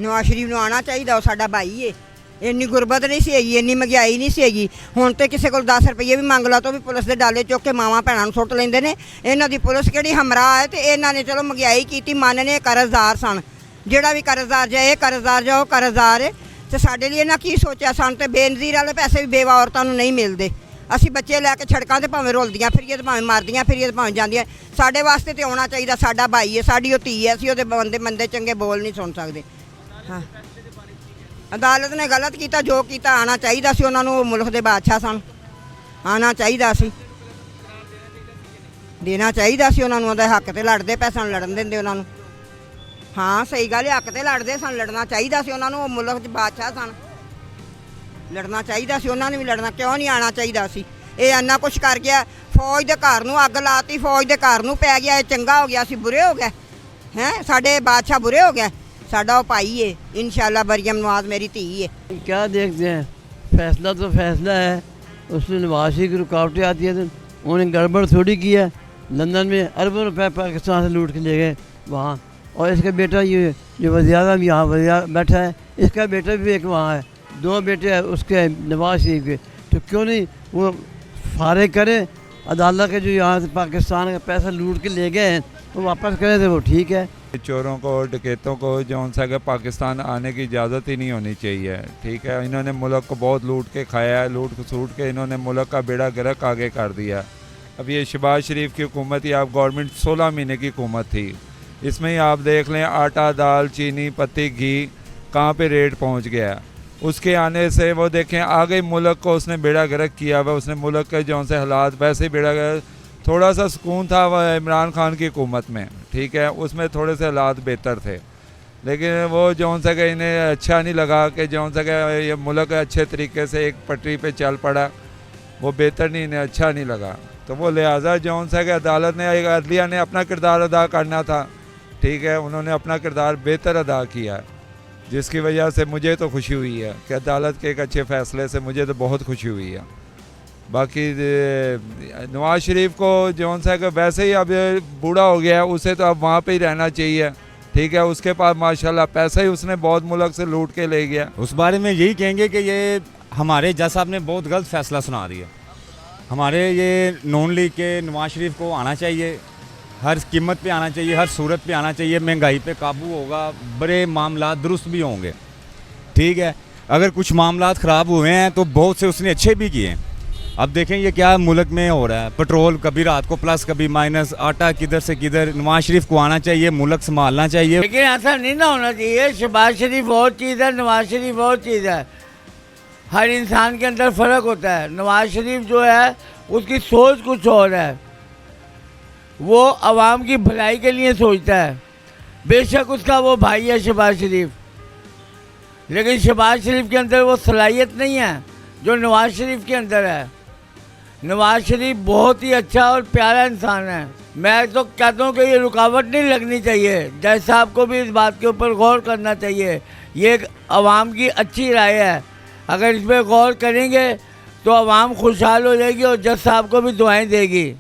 नवाज शरीफ ਨੂੰ ਆਉਣਾ ਚਾਹੀਦਾ। ਉਹ ਸਾਡਾ ਭਾਈ ਏ। ਇੰਨੀ ਗੁਰਬਤ ਨਹੀਂ ਸੀ ਹੈਗੀ, ਇੰਨੀ ਮਹਿੰਗਾਈ ਨਹੀਂ ਸੀ ਹੈਗੀ। ਹੁਣ ਤੇ ਕਿਸੇ ਕੋਲ 10 ਰੁਪਏ ਵੀ ਮੰਗ ਲਾ ਤਾਂ ਵੀ ਪੁਲਿਸ ਦੇ ਡਾਲੇ ਚੁੱਕ ਕੇ ਮਾਵਾਂ ਭੈਣਾਂ ਨੂੰ ਸੁੱਟ ਲੈਂਦੇ ਨੇ। ਇਹਨਾਂ ਦੀ ਪੁਲਿਸ ਕਿਹੜੀ ਹਮਰਾਹ ਹੈ। ਤੇ ਇਹਨਾਂ ਨੇ ਚਲੋ ਮਹਿੰਗਾਈ ਕੀਤੀ, ਮੰਨਨੇ ਕਰਜ਼ਦਾਰ ਸਨ। ਜਿਹੜਾ ਵੀ ਕਰਜ਼ਦਾਰ ਜਾਏ, ਕਰਜ਼ਦਾਰ ਜਾਓ, ਕਰਜ਼ਦਾਰ ਹੈ। ਤੇ ਸਾਡੇ ਲਈ ਇਹਨਾਂ ਕੀ ਸੋਚਿਆ? ਸਾਨੂੰ ਤੇ ਬੇਨਜ਼ੀਰ ਵਾਲੇ ਪੈਸੇ ਵੀ ਬੇਵਾ ਔਰਤਾਂ ਨੂੰ ਨਹੀਂ ਮਿਲਦੇ। ਅਸੀਂ ਬੱਚੇ ਲੈ ਕੇ ਸੜਕਾਂ ਤੇ ਭਾਵੇਂ ਰੁਲਦੀਆਂ ਫਿਰੀਏ ਤੇ ਭਾਵੇਂ ਮਰਦੀਆਂ ਫਿਰੀਏ ਤੇ ਭਾਵੇਂ ਜਾਂਦੀਆਂ। ਸਾਡੇ ਵਾਸਤੇ ਤੇ ਆਉਣਾ ਚਾਹੀਦਾ। ਸਾਡਾ ਭਾਈ ਹੈ, ਸਾਡੀ ਉਹ ਧੀ ਹੈ। ਅਸੀਂ ਉਹਦੇ ਬੰਦੇ ਮੰਦੇ ਚੰਗੇ ਬੋਲ ਨਹੀਂ ਸੁਣ ਸਕਦੇ। ਹਾਂ, ਅਦਾਲਤ ਨੇ ਗਲਤ ਕੀਤਾ, ਜੋ ਕੀਤਾ ਆਉਣਾ ਚਾਹੀਦਾ ਸੀ ਉਹਨਾਂ ਨੂੰ। ਉਹ ਮੁਲਕ ਦੇ ਬਾਦਸ਼ਾਹ ਸਨ, ਆਉਣਾ ਚਾਹੀਦਾ ਸੀ, ਦੇਣਾ ਚਾਹੀਦਾ ਸੀ ਉਹਨਾਂ ਨੂੰ। ਉਹਦੇ ਹੱਕ ਤੇ ਲੜਦੇ ਪਏ ਸਨ, ਲੜਨ ਦਿੰਦੇ ਉਹਨਾਂ ਨੂੰ। ਹਾਂ ਸਹੀ ਗੱਲ ਹੈ, ਹੱਕ ਤੇ ਲੜਦੇ ਸਨ, ਲੜਨਾ ਚਾਹੀਦਾ ਸੀ ਉਹਨਾਂ ਨੂੰ। ਉਹ ਮੁਲਕ 'ਚ ਬਾਦਸ਼ਾਹ ਸਨ, ਲੜਨਾ ਚਾਹੀਦਾ ਸੀ ਉਹਨਾਂ ਨੇ ਵੀ। ਲੜਨਾ ਕਿਉਂ ਨਹੀਂ ਆਉਣਾ ਚਾਹੀਦਾ ਸੀ? ਇਹ ਇੰਨਾ ਕੁਛ ਕਰ ਗਿਆ। ਫੌਜ ਦੇ ਘਰ ਨੂੰ ਅੱਗ ਲਾਤੀ, ਫੌਜ ਦੇ ਘਰ ਨੂੰ ਪੈ ਗਿਆ। ਇਹ ਚੰਗਾ ਹੋ ਗਿਆ? ਅਸੀਂ ਬੁਰੇ ਹੋ ਗਏ ਹੈਂ? ਸਾਡੇ ਬਾਦਸ਼ਾਹ ਬੁਰੇ ਹੋ ਗਏ? साडा भाई है इंशाल्लाह। मरियम नवाज मेरी धी है। क्या देखते हैं, फैसला तो फैसला है। उसमें नवाज शरीफ की रुकावटें आती हैं तो उन्होंने गड़बड़ थोड़ी की है। लंदन में अरबों रुपए पाकिस्तान से लूट के ले गए वहाँ। और इसका बेटा ये जो वज़ीर-ए-आज़म यहाँ वज़ीर बैठा है, इसका बेटा भी एक वहाँ है। 2 बेटे हैं उसके नवाज शरीफ के। तो क्यों नहीं वो फारिग करे? अदालत के जो यहाँ से पाकिस्तान का पैसा लूट के ले गए हैं वो वापस करें तो वो ठीक है। चोरों को, डकैतों को जो सा कि पाकिस्तान आने की इजाज़त ही नहीं होनी चाहिए। ठीक है, इन्होंने मुल्क को बहुत लूट के खाया है। लूट सूट के इन्होंने मुल्क का बेड़ा गर्क आगे कर दिया। अब ये शहबाज शरीफ की हुकूमत ही आप गवर्नमेंट 16 महीने की हुकूमत थी। इसमें ही आप देख लें आटा, दाल, चीनी, पत्ती, घी कहाँ पे रेट पहुँच गया। उसके आने से वो देखें आगे मुल्क को उसने बेड़ा गर्क किया हुआ। उसने मुल्क के जो से हालात वैसे ही बेड़ा गर्क। थोड़ा सा सुकून था वह इमरान खान की हुकूमत में, ठीक है, उसमें थोड़े से हालात बेहतर थे। लेकिन वो जौन सा कि इन्हें अच्छा नहीं लगा कि जौन सा कि ये मुल्क अच्छे तरीके से एक पटरी पे चल पड़ा, वो बेहतर नहीं, इन्हें अच्छा नहीं लगा। तो वो लिहाजा जौन सा कि अदालत ने, अदलिया ने अपना किरदार अदा करना था। ठीक है, उन्होंने अपना किरदार बेहतर अदा किया, जिसकी वजह से मुझे तो खुशी हुई है कि अदालत के एक अच्छे फ़ैसले से मुझे तो बहुत खुशी हुई है। बाकी नवाज शरीफ को जौन सा कि वैसे ही अब बूढ़ा हो गया है, उसे तो अब वहाँ पे ही रहना चाहिए। ठीक है, उसके पास माशाल्लाह पैसा ही उसने बहुत मुल्क से लूट के ले गया। उस बारे में यही कहेंगे कि ये हमारे जज साहब ने बहुत गलत फैसला सुना दिया। हमारे ये नून लीग के नवाज शरीफ को आना चाहिए, हर कीमत पे आना चाहिए, हर सूरत पे आना चाहिए। महंगाई पे काबू होगा, बड़े मामला दुरुस्त भी होंगे। ठीक है, अगर कुछ मामला ख़राब हुए हैं तो बहुत से उसने अच्छे भी किए हैं। अब देखें ये क्या मुल्क में हो रहा है, पेट्रोल कभी रात को प्लस कभी माइनस, आटा किधर से किधर। नवाज शरीफ को आना चाहिए, मुल्क संभालना चाहिए। लेकिन ऐसा नहीं ना होना चाहिए। शहबाज शरीफ और चीज़ है, नवाज शरीफ और चीज़ है। हर इंसान के अंदर फ़र्क होता है। नवाज शरीफ जो है उसकी सोच कुछ और है, वो आवाम की भलाई के लिए सोचता है। बेशक उसका वो भाई है शहबाज शरीफ, लेकिन शहबाज शरीफ के अंदर वो सलाहियत नहीं है जो नवाज शरीफ के अंदर है। नवाज शरीफ बहुत ही अच्छा और प्यारा इंसान है। मैं तो कहता हूँ कि ये रुकावट नहीं लगनी चाहिए। जज साहब को भी इस बात के ऊपर गौर करना चाहिए। ये एक आवाम की अच्छी राय है, अगर इस पर गौर करेंगे तो आवाम खुशहाल हो जाएगी और जज साहब को भी दुआएं देगी।